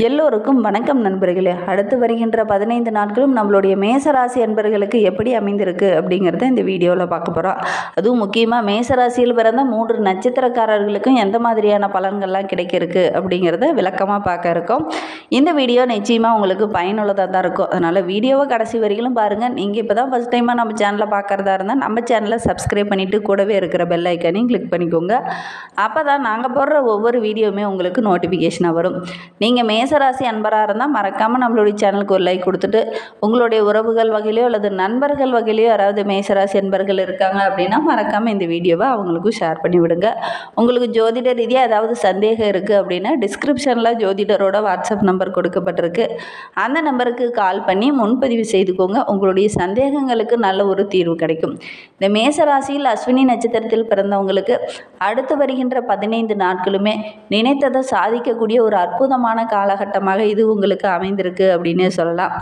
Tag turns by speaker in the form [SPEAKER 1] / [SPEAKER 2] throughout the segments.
[SPEAKER 1] எல்லோருக்கும் வணக்கம் நண்பர்களே. அடுத்து வருகின்ற 15 நாட்களும் நம்மளுடைய மேசராசி அன்பர்களுக்கு எப்படி அமைந்திருக்கு அப்படிங்கிறத இந்த வீடியோவில் பார்க்க போகிறோம். அதுவும் முக்கியமாக மேசராசியில் பிறந்த 3 நட்சத்திரக்காரர்களுக்கும் எந்த மாதிரியான பலன்கள்லாம் கிடைக்கிருக்கு அப்படிங்கிறத விளக்கமாக பார்க்க இருக்கோம். இந்த வீடியோ நிச்சயமாக உங்களுக்கு பயனுள்ளதாக தான் இருக்கும். அதனால் வீடியோவை கடைசி வரையிலும் பாருங்கள். நீங்கள் இப்போ தான் ஃபஸ்ட் டைமாக நம்ம சேனலை பார்க்குறதா இருந்தால் நம்ம சேனலை சப்ஸ்கிரைப் பண்ணிவிட்டு கூடவே இருக்கிற பெல் ஐக்கானையும் கிளிக் பண்ணிக்கோங்க. அப்போ தான் நாங்கள் போடுற ஒவ்வொரு வீடியோவுமே உங்களுக்கு நோட்டிஃபிகேஷனாக வரும். நீங்கள் மேசராசி அன்பராக இருந்தால் மறக்காமல் நம்மளுடைய சேனலுக்கு ஒரு லைக் கொடுத்துட்டு உங்களுடைய உறவுகள் வகையிலையோ அல்லது நண்பர்கள் வகையிலையோ யாராவது மேசராசி அன்பர்கள் இருக்காங்க அப்படின்னா மறக்காமல் இந்த வீடியோவை அவங்களுக்கும் ஷேர் பண்ணி விடுங்க. உங்களுக்கு ஜோதிட ரீதியாக ஏதாவது சந்தேகம் இருக்குது அப்படின்னா டிஸ்கிரிப்ஷனில் ஜோதிடரோட வாட்ஸ்அப் நம்பர் கொடுக்கப்பட்டிருக்கு. அந்த நம்பருக்கு கால் பண்ணி முன்பதிவு செய்துக்கோங்க. உங்களுடைய சந்தேகங்களுக்கு நல்ல ஒரு தீர்வு கிடைக்கும். இந்த மேசராசியில் அஸ்வினி நட்சத்திரத்தில் பிறந்தவங்களுக்கு அடுத்து வருகின்ற 15 நாட்களுமே நினைத்ததை சாதிக்கக்கூடிய ஒரு அற்புதமான காலகட்டமாக இது உங்களுக்கு அமைந்திருக்கு அப்படின்னு சொல்லலாம்.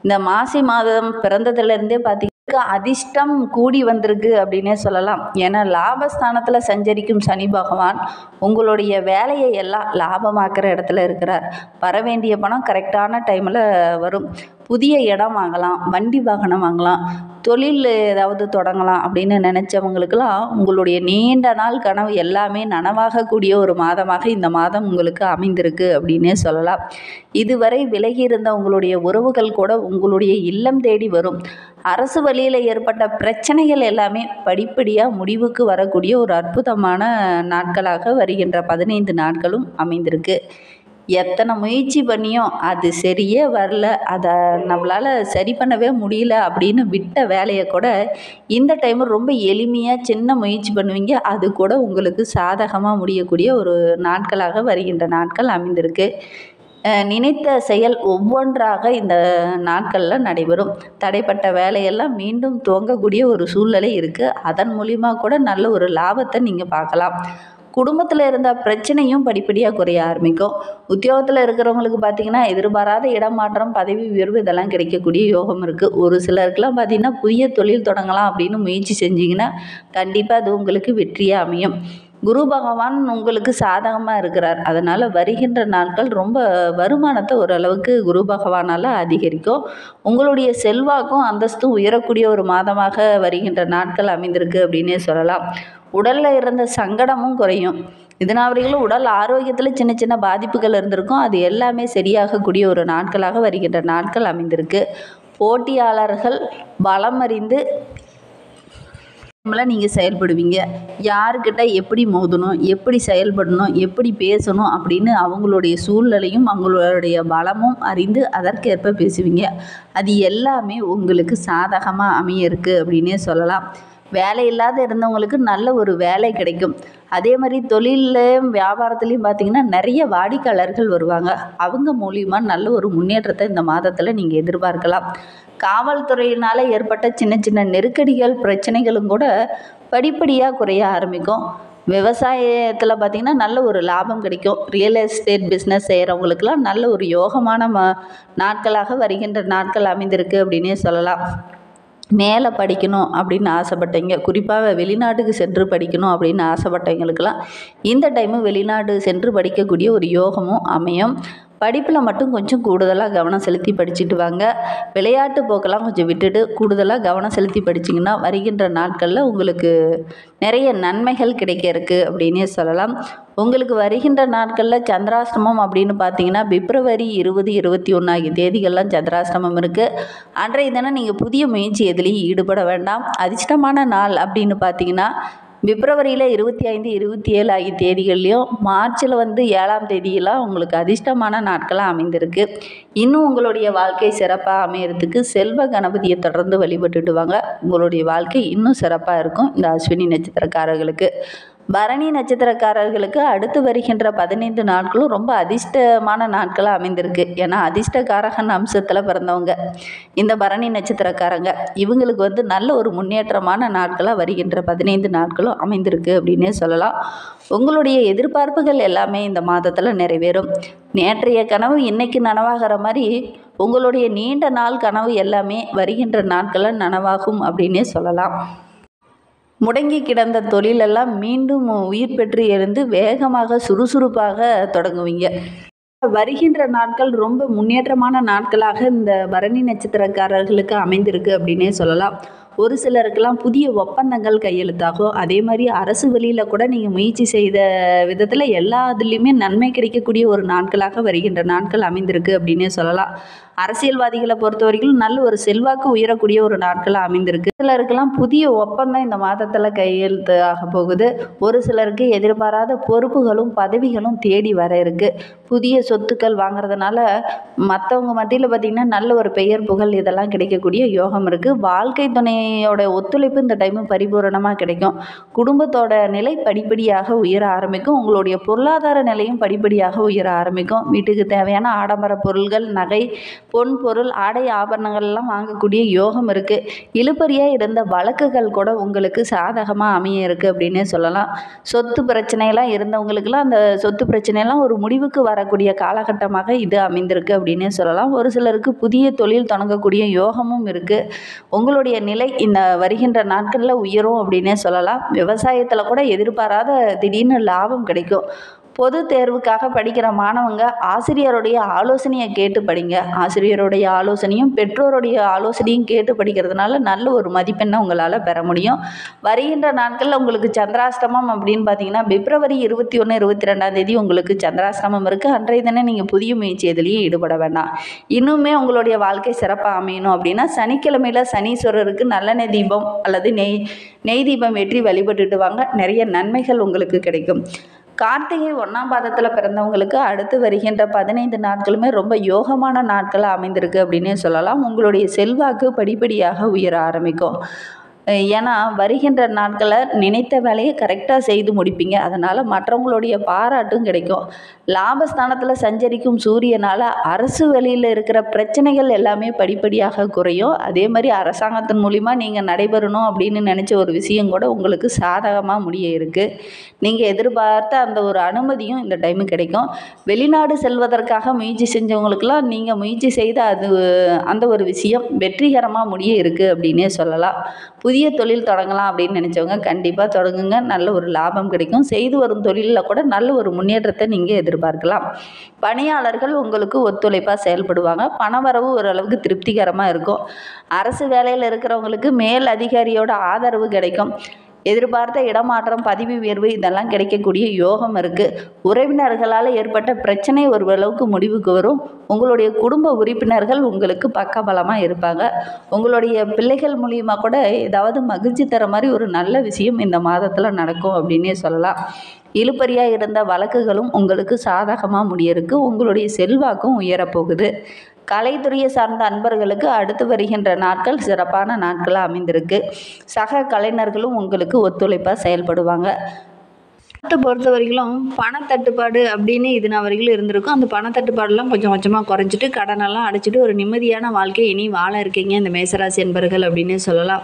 [SPEAKER 1] இந்த மாசி மாதம் பிறந்ததுலேருந்தே பார்த்தீங்கன்னா அதிர்ஷ்டம் கூடி வந்திருக்கு அப்படின்னே சொல்லலாம். ஏன்னா லாபஸ்தானத்தில் சஞ்சரிக்கும் சனி பகவான் உங்களுடைய வேலையை எல்லாம் லாபமாக்குற இடத்துல இருக்கிறார். வர வேண்டிய பணம் கரெக்டான டைமில் வரும். புதிய இடம் வாங்கலாம், வண்டி வாகனம் வாங்கலாம், தொழில் ஏதாவது தொடங்கலாம் அப்படின்னு நினச்சவங்களுக்கெல்லாம் உங்களுடைய நீண்ட நாள் கனவு எல்லாமே நனவாகக்கூடிய ஒரு மாதமாக இந்த மாதம் உங்களுக்கு அமைந்திருக்கு அப்படின்னே சொல்லலாம். இதுவரை விலகி இருந்த உங்களுடைய உறவுகள் கூட உங்களுடைய இல்லம் தேடி வரும். அரசு வழியில் ஏற்பட்ட பிரச்சனைகள் எல்லாமே படிப்படியாக முடிவுக்கு வரக்கூடிய ஒரு அற்புதமான நாட்களாக வருகின்ற 15 நாட்களும் அமைந்திருக்கு. எத்தனை முயற்சி பண்ணியும் அது சரியே வரல, அதை நம்மளால் சரி பண்ணவே முடியல அப்படின்னு விட்ட வேலையை கூட இந்த டைம் ரொம்ப எளிமையாக சின்ன முயற்சி பண்ணுவீங்க. அது கூட உங்களுக்கு சாதகமாக முடியக்கூடிய ஒரு நாட்களாக வருகின்ற நாட்கள் அமைந்திருக்கு. நினைத்த செயல் ஒவ்வொன்றாக இந்த நாட்களில் நடைபெறும். தடைப்பட்ட வேலையெல்லாம் மீண்டும் துவங்கக்கூடிய ஒரு சூழ்நிலை இருக்குது. அதன் மூலிமா கூட நல்ல ஒரு லாபத்தை நீங்கள் பார்க்கலாம். குடும்பத்தில் இருந்த பிரச்சனையும் படிப்படியாக குறைய ஆரம்பிக்கும். உத்தியோகத்தில் இருக்கிறவங்களுக்கு பார்த்திங்கன்னா எதிர்பாராத இடமாற்றம், பதவி உயர்வு இதெல்லாம் கிடைக்கக்கூடிய யோகம் இருக்குது. ஒரு சிலருக்குலாம் பார்த்திங்கன்னா புதிய தொழில் தொடங்கலாம் அப்படின்னு முயற்சி செஞ்சிங்கன்னா கண்டிப்பாக அது உங்களுக்கு வெற்றியாக அமையும். குரு பகவான் உங்களுக்கு சாதகமாக இருக்கிறார். அதனால் வருகின்ற நாட்கள் ரொம்ப வருமானத்தை ஓரளவுக்கு குரு பகவானால் அதிகரிக்கும். உங்களுடைய செல்வாக்கும் அந்தஸ்தும் உயரக்கூடிய ஒரு மாதமாக வருகின்ற நாட்கள் அமைந்திருக்கு அப்படின்னே சொல்லலாம். உடலில் இருந்த சங்கடமும் குறையும். இதனால் வரையிலும் உடல் ஆரோக்கியத்தில் சின்ன சின்ன பாதிப்புகள் இருந்திருக்கும். அது எல்லாமே சரியாகக்கூடிய ஒரு நாட்களாக வருகின்ற நாட்கள் அமைந்திருக்கு. போட்டியாளர்கள் பலம் அறிந்து நீங்கள் செயல்படுவீங்க. யாருக்கிட்ட எப்படி மோதணும், எப்படி செயல்படணும், எப்படி பேசணும் அப்படின்னு அவங்களுடைய சூழ்நிலையும் அவங்களுடைய பலமும் அறிந்து அதற்கேற்ப பேசுவீங்க. அது எல்லாமே உங்களுக்கு சாதகமாக அமையிருக்கு அப்படின்னே சொல்லலாம். வேலை இல்லாத இருந்தவங்களுக்கு நல்ல ஒரு வேலை கிடைக்கும். அதே மாதிரி தொழிலையும் வியாபாரத்துலேயும் பார்த்திங்கன்னா நிறைய வாடிக்கையாளர்கள் வருவாங்க. அவங்க மூலிமா நல்ல ஒரு முன்னேற்றத்தை இந்த மாதத்தில் நீங்கள் எதிர்பார்க்கலாம். காவல்துறையினால் ஏற்பட்ட சின்ன சின்ன நெருக்கடிகள் பிரச்சனைகளும் கூட படிப்படியாக குறைய ஆரம்பிக்கும். விவசாயத்தில் பார்த்திங்கன்னா நல்ல ஒரு லாபம் கிடைக்கும். ரியல் எஸ்டேட் பிஸ்னஸ் செய்கிறவங்களுக்கெல்லாம் நல்ல ஒரு யோகமான நாட்களாக வருகின்ற நாட்கள் அமைந்திருக்கு அப்படின்னே சொல்லலாம். மேலே படிக்கணும் அப்படின்னு ஆசைப்பட்டவங்க, குறிப்பாக வெளிநாட்டுக்கு சென்று படிக்கணும் அப்படின்னு ஆசைப்பட்டவங்களுக்கெல்லாம் இந்த டைமு வெளிநாடு சென்று படிக்கக்கூடிய ஒரு யோகமும் அமையும். படிப்பில் மட்டும் கொஞ்சம் கூடுதலாக கவனம் செலுத்தி படிச்சுட்டு வாங்க. விளையாட்டு போக்கெல்லாம் கொஞ்சம் விட்டுட்டு கூடுதலாக கவனம் செலுத்தி படிச்சிங்கன்னா வருகின்ற நாட்களில் உங்களுக்கு நிறைய நன்மைகள் கிடைக்க இருக்குது அப்படின்னே சொல்லலாம். உங்களுக்கு வருகின்ற நாட்களில் சந்திராஷ்டமம் அப்படின்னு பார்த்தீங்கன்னா பிப்ரவரி 20, 21 ஆகிய தேதிகள்லாம் சந்திராஷ்டமம் இருக்குது. அன்றைய தினம் நீங்கள் புதிய முயற்சி எதுலேயும் ஈடுபட வேண்டாம். அதிர்ஷ்டமான நாள் அப்படின்னு பார்த்தீங்கன்னா பிப்ரவரியில் 25, 27 ஆகிய தேதிகள்லையும் மார்ச்சில் 7ஆம் தேதியெல்லாம் உங்களுக்கு அதிர்ஷ்டமான நாட்களாக அமைந்திருக்கு. இன்னும் உங்களுடைய வாழ்க்கை சிறப்பாக அமையறதுக்கு செல்வ கணபதியை தொடர்ந்து வழிபட்டுட்டு வாங்க. உங்களுடைய வாழ்க்கை இன்னும் சிறப்பாக இருக்கும். இந்த அஸ்வினி நட்சத்திரக்காரர்களுக்கு பரணி நட்சத்திரக்காரர்களுக்கு அடுத்து வருகின்ற 15 நாட்களும் ரொம்ப அதிர்ஷ்டமான நாட்களாக அமைந்திருக்கு. ஏன்னா அதிர்ஷ்டக்காரகன் அம்சத்தில் பிறந்தவங்க இந்த பரணி நட்சத்திரக்காரங்க. இவங்களுக்கு நல்ல ஒரு முன்னேற்றமான நாட்களாக வருகின்ற 15 நாட்களும் அமைந்திருக்கு அப்படின்னே சொல்லலாம். உங்களுடைய எதிர்பார்ப்புகள் எல்லாமே இந்த மாதத்தில் நிறைவேறும். நேற்றைய கனவு இன்னைக்கு நனவாகிற மாதிரி உங்களுடைய நீண்ட நாள் கனவு எல்லாமே வருகின்ற நாட்களில் நனவாகும் அப்படின்னே சொல்லலாம். முடங்கி கிடந்த தொழிலெல்லாம் மீண்டும் உயிர் பெற்று எழுந்து வேகமாக சுறுசுறுப்பாக தொடங்குவீங்க. வருகின்ற நாட்கள் ரொம்ப முன்னேற்றமான நாட்களாக இந்த பரணி நட்சத்திரக்காரர்களுக்கு அமைந்திருக்கு அப்படின்னே சொல்லலாம். ஒரு சிலருக்கெல்லாம் புதிய ஒப்பந்தங்கள் கையெழுத்தாகும். அதே மாதிரி அரசு வழியில் கூட நீங்கள் முயற்சி செய்த விதத்தில் எல்லா இதுலேயுமே நன்மை கிடைக்கக்கூடிய ஒரு நாட்களாக வருகின்ற நாட்கள் அமைந்திருக்கு அப்படின்னே சொல்லலாம். அரசியல்வாதிகளை பொறுத்த வரைக்கும் நல்ல ஒரு செல்வாக்கு உயரக்கூடிய ஒரு நாட்களாக அமைந்திருக்கு. சிலருக்கெல்லாம் புதிய ஒப்பந்தம் இந்த மாதத்தில் கையெழுத்து ஆக போகுது. ஒரு சிலருக்கு எதிர்பாராத பொறுப்புகளும் பதவிகளும் தேடி வர இருக்கு. புதிய சொத்துக்கள் வாங்குறதுனால மற்றவங்க மத்தியில் பார்த்திங்கன்னா நல்ல ஒரு பெயர் புகழ் இதெல்லாம் கிடைக்கக்கூடிய யோகம் இருக்குது. வாழ்க்கை துணையோட ஒத்துழைப்பு இந்த டைமு பரிபூரணமாக கிடைக்கும். குடும்பத்தோட நிலை படிப்படியாக உயர ஆரம்பிக்கும். உங்களுடைய பொருளாதார நிலையும் படிப்படியாக உயர ஆரம்பிக்கும். வீட்டுக்கு தேவையான ஆடம்பர பொருள்கள், நகை, பொன் பொருள், ஆடை ஆபரணங்கள்லாம் வாங்கக்கூடிய யோகம் இருக்குது. இழுபறியாக இருந்த வழக்குகள் கூட உங்களுக்கு சாதகமாக அமைய இருக்குது அப்படின்னே சொல்லலாம். சொத்து பிரச்சனையெல்லாம் இருந்தவங்களுக்கெல்லாம் அந்த சொத்து பிரச்சனையெல்லாம் ஒரு முடிவுக்கு வரக்கூடிய காலகட்டமாக இது அமைந்திருக்கு அப்படின்னே சொல்லலாம். ஒரு சிலருக்கு புதிய தொழில் தொடங்கக்கூடிய யோகமும் இருக்குது. உங்களுடைய நிலை இந்த வருகின்ற நாட்களில் உயரும் அப்படின்னே சொல்லலாம். விவசாயத்தில் கூட எதிர்பாராத திடீர்னு லாபம் கிடைக்கும். பொது தேர்வுக்காக படிக்கிற மாணவங்க ஆசிரியருடைய ஆலோசனையை கேட்டு படிங்க. ஆசிரியருடைய ஆலோசனையும் பெற்றோருடைய ஆலோசனையும் கேட்டு படிக்கிறதுனால நல்ல ஒரு மதிப்பெண்ணை உங்களால் பெற முடியும். வருகின்ற நாட்களில் உங்களுக்கு சந்திராஷ்டமம் அப்படின்னு பார்த்தீங்கன்னா பிப்ரவரி 21, 22 உங்களுக்கு சந்திராஷ்டமம் இருக்குது. அன்றைய தினம் நீங்கள் புதிய முயற்சி எதுலேயும் ஈடுபட வேண்டாம். இன்னுமே உங்களுடைய வாழ்க்கை சிறப்பாக அமையணும் அப்படின்னா சனிக்கிழமையில் சனீஸ்வரருக்கு நல்லெண்ணெய் தீபம் அல்லது நெய் தீபம் ஏற்றி வழிபட்டுட்டு வாங்க. நிறைய நன்மைகள் உங்களுக்கு கிடைக்கும். கார்த்திகை 1ஆம் பாதத்தில் பிறந்தவங்களுக்கு அடுத்து வருகின்ற 15 நாட்களுமே ரொம்ப யோகமான நாட்களாக அமைந்திருக்கு அப்படின்னே சொல்லலாம். உங்களுடைய செல்வாக்கு படிப்படியாக உயர ஆரம்பிக்கும். ஏன்னா வருகின்ற நாட்களில் நினைத்த வேலையை கரெக்டாக செய்து முடிப்பீங்க. அதனால் மற்றவங்களுடைய பாராட்டும் கிடைக்கும். லாபஸ்தானத்தில் சஞ்சரிக்கும் சூரியனால் அரசு வழியில் இருக்கிற பிரச்சனைகள் எல்லாமே படிப்படியாக குறையும். அதே மாதிரி அரசாங்கத்தின் மூலிமா நீங்கள் நடைபெறணும் அப்படின்னு நினச்ச ஒரு விஷயம் கூட உங்களுக்கு சாதகமாக முடிய இருக்குது. நீங்கள் எதிர்பார்த்த அந்த ஒரு அனுமதியும் இந்த டைமு கிடைக்கும். வெளிநாடு செல்வதற்காக முயற்சி செஞ்சவங்களுக்கெல்லாம் நீங்கள் முயற்சி செய்த அந்த ஒரு விஷயம் வெற்றிகரமாக முடிய இருக்குது அப்படின்னே சொல்லலாம். புதிய தொழில் தொடங்கலாம் அப்படின்னு நினச்சவங்க கண்டிப்பாக தொடங்குங்க. நல்ல ஒரு லாபம் கிடைக்கும். செய்து வரும் தொழிலில் கூட நல்ல ஒரு முன்னேற்றத்தை நீங்கள் எதிர்பார்க்கலாம். பணியாளர்கள் உங்களுக்கு ஒத்துழைப்பாக செயல்படுவாங்க. பணவரவு ஓரளவுக்கு திருப்திகரமாக இருக்கும். அரசு வேலையில் இருக்கிறவங்களுக்கு மேல் அதிகாரியோட ஆதரவு கிடைக்கும். எதிர்பார்த்த இடமாற்றம், பதவி உயர்வு இதெல்லாம் கிடைக்கக்கூடிய யோகம் இருக்குது. உறவினர்களால் ஏற்பட்ட பிரச்சனை ஓரளவுக்கு முடிவுக்கு வரும். உங்களுடைய குடும்ப உறுப்பினர்கள் உங்களுக்கு பக்கபலமாக இருப்பாங்க. உங்களுடைய பிள்ளைகள் மூலியமாக கூட ஏதாவது மகிழ்ச்சி தர மாதிரி ஒரு நல்ல விஷயம் இந்த மாதத்தில் நடக்கும் அப்படின்னே சொல்லலாம். இழுபறியாக இருந்த வழக்குகளும் உங்களுக்கு சாதகமாக முடியிருக்கு. உங்களுடைய செல்வாக்கும் உயரப்போகுது. கலைத்துறையை சார்ந்த அன்பர்களுக்கு அடுத்து வருகின்ற நாட்கள் சிறப்பான நாட்களாக அமைந்திருக்கு. சக கலைஞர்களும் உங்களுக்கு ஒத்துழைப்பாக செயல்படுவாங்க. பணத்தை பொறுத்த வரைக்கும் பணத்தட்டுப்பாடு அப்படின்னு இது நான் வரைக்கும் இருந்திருக்கும். அந்த பணத்தட்டுப்பாடெல்லாம் கொஞ்சம் கொஞ்சமாக குறைஞ்சிட்டு கடனெல்லாம் அடைச்சிட்டு ஒரு நிம்மதியான வாழ்க்கை இனி வாழ இருக்கீங்க இந்த மேசராசி என்பர்கள் அப்படின்னு சொல்லலாம்.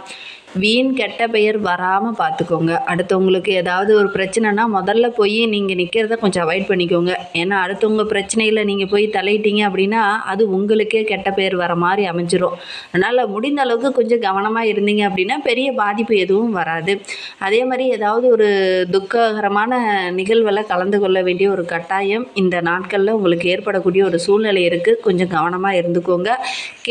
[SPEAKER 1] வீண் கெட்ட பெயர் வராமல் பார்த்துக்கோங்க. அடுத்தவங்களுக்கு ஏதாவது ஒரு பிரச்சனைனா முதல்ல போய் நீங்கள் நிற்கிறத கொஞ்சம் அவாய்ட் பண்ணிக்கோங்க. ஏன்னா அடுத்தவங்க பிரச்சனையில் நீங்கள் போய் தலையிட்டீங்க அப்படின்னா அது உங்களுக்கே கெட்ட பெயர் வர மாதிரி அமைஞ்சிரும். அதனால் முடிந்த அளவுக்கு கொஞ்சம் கவனமாக இருந்தீங்க அப்படின்னா பெரிய பாதிப்பு எதுவும் வராது. அதே மாதிரி ஏதாவது ஒரு துக்ககரமான நிகழ்வில் கலந்து கொள்ள வேண்டிய ஒரு கட்டாயம் இந்த நாட்களில் உங்களுக்கு ஏற்படக்கூடிய ஒரு சூழ்நிலை இருக்குது. கொஞ்சம் கவனமாக இருந்துக்கோங்க.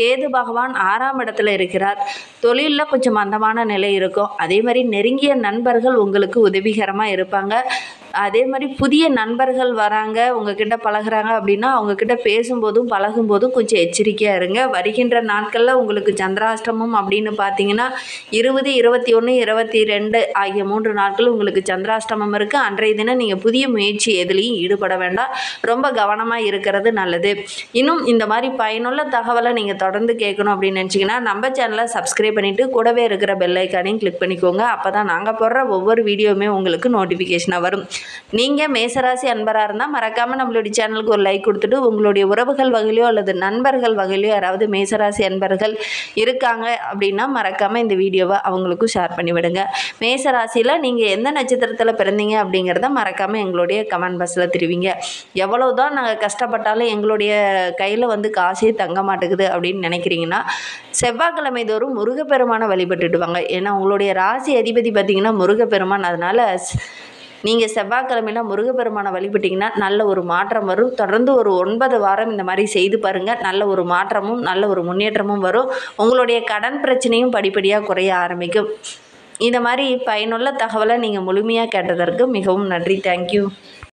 [SPEAKER 1] கேது பகவான் 6ஆம் இடத்துல இருக்கிறார். தொழிலில் கொஞ்சம் மந்தமான நிலை இருக்கும். அதே மாதிரி நெருங்கிய நண்பர்கள் உங்களுக்கு உதவிகரமாக இருப்பாங்க. அதே மாதிரி புதிய நண்பர்கள் வராங்க, உங்ககிட்ட பழகுறாங்க அப்படின்னா அவங்கக்கிட்ட பேசும்போதும் பழகும்போதும் கொஞ்சம் எச்சரிக்கையாக இருங்க. வருகின்ற நாட்களில் உங்களுக்கு சந்திராஷ்டமம் அப்படின்னு பார்த்தீங்கன்னா 20, 21, 22 ஆகிய 3 நாட்கள் உங்களுக்கு சந்திராஷ்டமம் இருக்குது. அன்றைய தினம் நீங்கள் புதிய முயற்சி எதுலேயும் ஈடுபட வேண்டாம். ரொம்ப கவனமாக இருக்கிறது நல்லது. இன்னும் இந்த மாதிரி பயனுள்ள தகவலை நீங்கள் தொடர்ந்து கேட்கணும் அப்படின்னு நினச்சிங்கன்னா நம்ம சேனலை சப்ஸ்கிரைப் பண்ணிவிட்டு கூடவே இருக்கிற பெல் ஐக்கானையும் கிளிக் பண்ணிக்கோங்க. அப்போ தான் நாங்கள் போடுற ஒவ்வொரு வீடியோவுமே உங்களுக்கு நோட்டிஃபிகேஷனாக வரும். நீங்கள் மேசராசி அன்பராக இருந்தால் மறக்காமல் நம்மளுடைய சேனலுக்கு ஒரு லைக் கொடுத்துட்டு உங்களுடைய உறவுகள் வகையிலையோ அல்லது நண்பர்கள் வகையிலையோ யாராவது மேசராசி அன்பர்கள் இருக்காங்க அப்படின்னா மறக்காமல் இந்த வீடியோவை அவங்களுக்கும் ஷேர் பண்ணிவிடுங்க. மேசராசியில் நீங்கள் எந்த நட்சத்திரத்தில் பிறந்தீங்க அப்படிங்கிறத மறக்காமல் எங்களுடைய கமெண்ட் பாக்ஸில் தெரிவிங்க. எவ்வளோதான் நாங்கள் கஷ்டப்பட்டாலும் எங்களுடைய கையில் காசே தங்க மாட்டேங்குது அப்படின்னு நினைக்கிறீங்கன்னா செவ்வாய்க்கிழமை தோறும் முருகப்பெருமானை வழிபட்டுடுவாங்க. ஏன்னா உங்களுடைய ராசி அதிபதி பார்த்திங்கன்னா முருகப்பெருமான். அதனால் நீங்கள் செவ்வாய்க்கிழமையில் முருகப்பெருமானை வழிபட்டிங்கன்னா நல்ல ஒரு மாற்றம் வரும். தொடர்ந்து ஒரு 9 வாரம் இந்த மாதிரி செய்து பாருங்கள். நல்ல ஒரு மாற்றமும் நல்ல ஒரு முன்னேற்றமும் வரும். உங்களுடைய கடன் பிரச்சனையும் படிப்படியாக குறைய ஆரம்பிக்கும். இந்த மாதிரி பயனுள்ள தகவலை நீங்கள் முழுமையாக கேட்டதற்கு மிகவும் நன்றி. தேங்க்யூ.